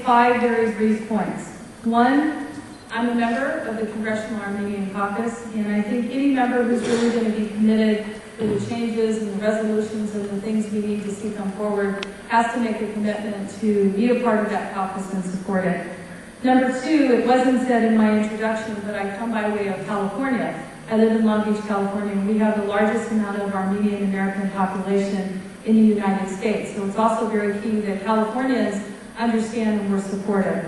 5 very brief points. One, I'm a member of the Congressional Armenian Caucus, and I think any member who's really going to be committed to the changes and the resolutions and the things we need to see come forward has to make a commitment to be a part of that caucus and support it. Number 2, it wasn't said in my introduction, but I come by way of California. I live in Long Beach, California, and we have the largest amount of Armenian American population in the United States. So it's also very key that Californians understand and we're supportive.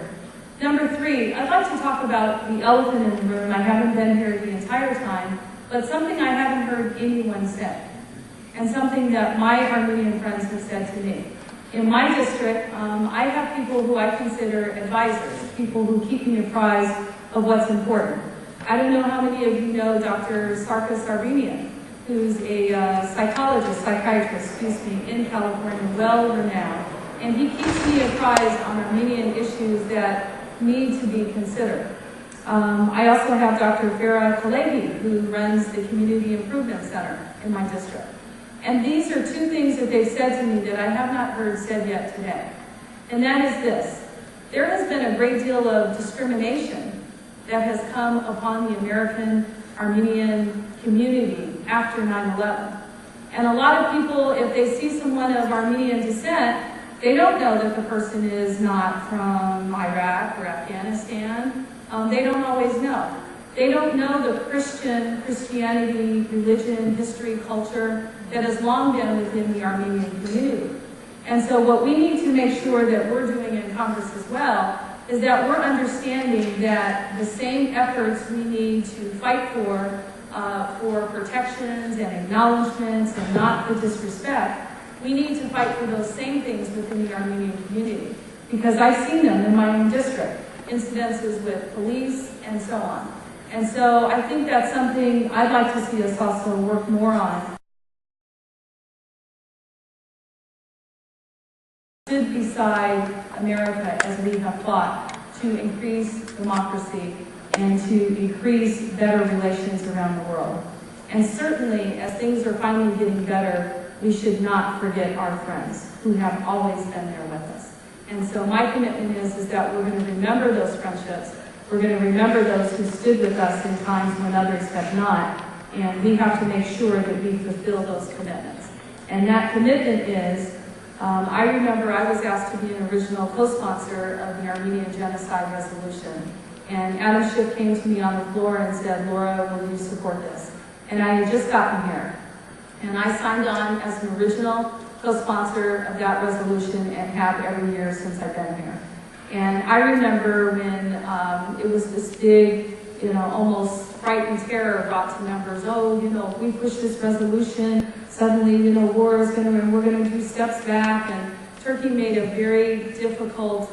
Number 3, I'd like to talk about the elephant in the room. I haven't been here the entire time, but something I haven't heard anyone say, and something that my Armenian friends have said to me. In my district, I have people who I consider advisors, people who keep me apprised of what's important. I don't know how many of you know Dr. Sarkis Armenian, who's a psychiatrist, in California, well-renowned. And he keeps me apprised on Armenian issues that need to be considered. I also have Dr. Farah Kalehi, who runs the Community Improvement Center in my district. And these are 2 things that they've said to me that I have not heard said yet today. And that is this: there has been a great deal of discrimination that has come upon the American Armenian community after 9/11. And a lot of people, if they see someone of Armenian descent, they don't know that the person is not from Iraq or Afghanistan. They don't always know. They don't know the Christianity, religion, history, culture that has long been within the Armenian community. And so what we need to make sure that we're doing in Congress as well is that we're understanding that the same efforts we need to fight for protections and acknowledgments and not the disrespect, we need to fight for those same things within the Armenian community. Because I've seen them in my own district, incidences with police and so on. And so I think that's something I'd like to see us also work more on. Stood beside America as we have fought to increase democracy and to increase better relations around the world. And certainly, as things are finally getting better, we should not forget our friends who have always been there with us. And so my commitment is that we're going to remember those friendships. We're going to remember those who stood with us in times when others have not. And we have to make sure that we fulfill those commitments. And that commitment is, I remember I was asked to be an original co-sponsor of the Armenian Genocide Resolution. And Adam Schiff came to me on the floor and said, "Laura, will you support this?" And I had just gotten here. And I signed on as an original co-sponsor of that resolution and have every year since I've been here. And I remember when it was this big, almost frightened terror brought to members. Oh, if we push this resolution, suddenly, war is going to, and we're going to do steps back. And Turkey made a very difficult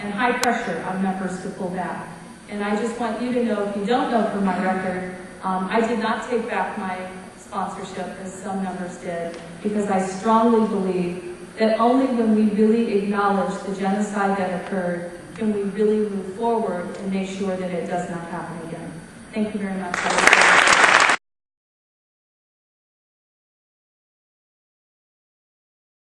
and high pressure on members to pull back. And I just want you to know, if you don't know from my record, I did not take back my sponsorship as some members did, because I strongly believe that only when we really acknowledge the genocide that occurred can we really move forward and make sure that it does not happen again. Thank you very much.